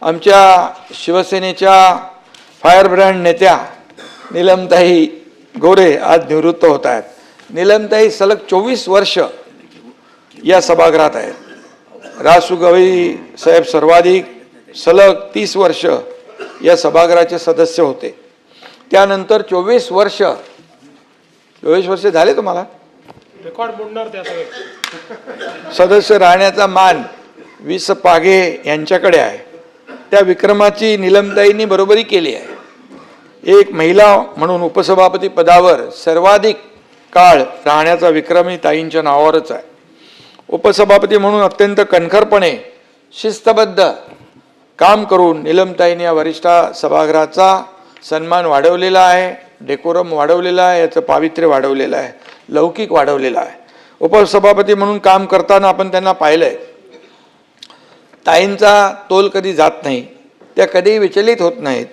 आमच्या शिवसेनेच्या fire brand नेत्या नीलमताई गोरे आज निवृत्त होत आहेत. नीलमताई सलग 24 वर्ष या सभागृहात आहेत. रासू गवई साहेब सर्वाधिक सलग 30 वर्ष या सभागृहाचे सदस्य होते. त्यानंतर 24 वर्ष झाले तुम्हाला रेकॉर्ड मोडणार त्या सदस्य राहण्याचा मान विस पागे यांच्याकडे आहे. त्या विक्रमाची नीलमताईंनी बरोबरी केली आहे. एक महिला म्हणून उपसभापती पदावर सर्वाधिक काळ राहण्याचा विक्रमी ताईंच्या नावावरच आहे. उपसभापती म्हणून अत्यंत कणखरपणे शिस्तबद्ध काम करून नीलमताईंनी या वरिष्ठ सभागृहाचा सन्मान वाढवलेला आहे, डेकोरम वाढवलेला आहे, याचं पावित्र्य वाढवलेलं आहे, लौकिक वाढवलेला आहे. उपसभापती म्हणून काम करताना आपण त्यांना पाहिलंय. ताईंचा तोल कधी जात नाही, त्या कधी विचलित होत नाहीत,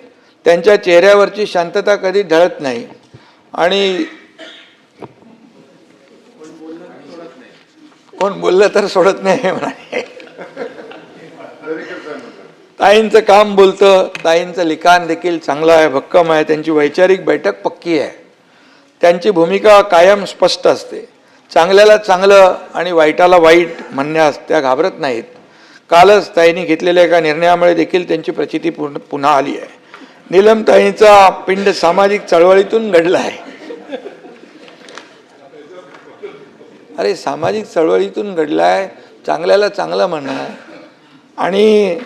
त्यांच्या चेहऱ्यावरची शांतता कधी ढळत नाही. आणि कोण बोललं तर सोडत नाही म्हणाले. ताईंचं काम बोलतं, ताईंचं लिखाण देखील चांगलं आहे, भक्कम आहे, त्यांची वैचारिक बैठक पक्की आहे, त्यांची भूमिका कायम स्पष्ट असते. चांगल्याला चांगलं आणि वाईटाला वाईट म्हणण्यास त्या घाबरत नाहीत. कालच ताईंनी घेतलेल्या एका निर्णयामुळे देखील त्यांची प्रचिती पुन्हा आली आहे. नीलमताईंचा पिंड सामाजिक चळवळीतून घडला आहे. अरे सामाजिक चळवळीतून घडला आहे, चांगल्याला चांगलं म्हणणं. आणि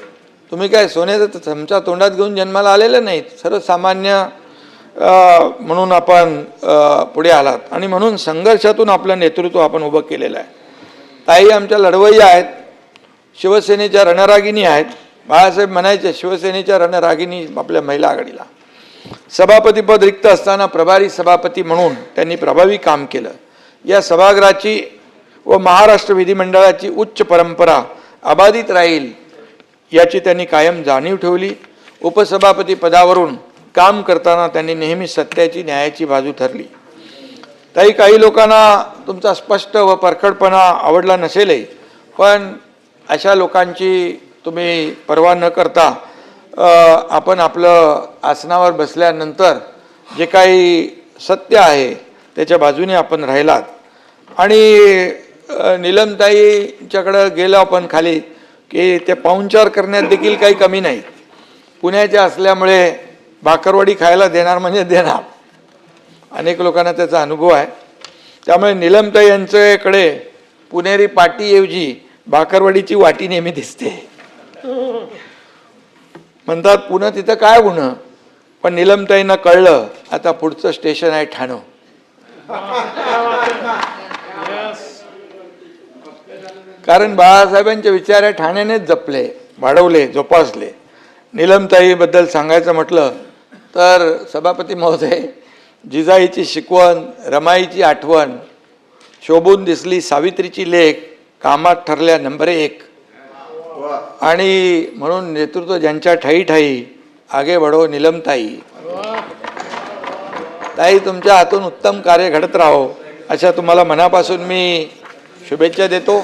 तुम्ही काय सोन्याचा चमचा तोंडात घेऊन जन्माला आलेलं नाहीत, सर्वसामान्य म्हणून आपण पुढे आलात आणि म्हणून संघर्षातून आपलं नेतृत्व आपण उभं केलेलं आहे. ताई आमच्या लढवय्या आहेत, शिवसेनेच्या रणरागिणी आहेत. बाळासाहेब म्हणायचे शिवसेनेच्या रणरागिणी आपल्या महिला आघाडीला. सभापतीपद रिक्त असताना प्रभारी सभापती म्हणून त्यांनी प्रभावी काम केलं. या सभागृहाची व महाराष्ट्र विधिमंडळाची उच्च परंपरा अबाधित राहील याची त्यांनी कायम जाणीव ठेवली. उपसभापती पदावरून काम करताना त्यांनी नेहमी सत्याची न्यायाची बाजू ठरली. ताई, काही लोकांना तुमचा स्पष्ट व परखडपणा आवडला नसेलही, पण अशा लोकांची तुम्ही पर्वा न करता आपण आपलं आसनावर बसल्यानंतर जे काही सत्य आहे त्याच्या बाजूने आपण राहिलात. आणि नीलमताईंच्याकडं गेलो आपण खाली की ते पाहुणचार करण्यात देखील काही कमी नाही. पुण्याच्या असल्यामुळे भाकरवडी खायला देणार म्हणजे देणार. अनेक लोकांना त्याचा अनुभव आहे. त्यामुळे नीलमताई यांच्याकडे पुणेरी पाटीऐवजी भाकरवडीची वाटी नेहमी दिसते. म्हणतात पुणे तिथं काय गुन्हा, पण नीलमताईंना कळलं आता पुढचं स्टेशन आहे ठाणं. कारण बाळासाहेबांचे विचार आहे ठाण्यानेच जपले, वाढवले, जोपासले. नीलमताईबद्दल सांगायचं म्हटलं तर सभापती महोदय, जिजाईची शिकवण, रमाईची आठवण, शोभून दिसली सावित्रीची लेख, कामात ठरल्या नंबर 1. आणि म्हणून नेतृत्व ज्यांच्या ठाई ठाई आगे बढो नीलमताई. ताई, तुमच्या हातून उत्तम कार्य घडत राहो अशा तुम्हाला मनापासून मी शुभेच्छा देतो.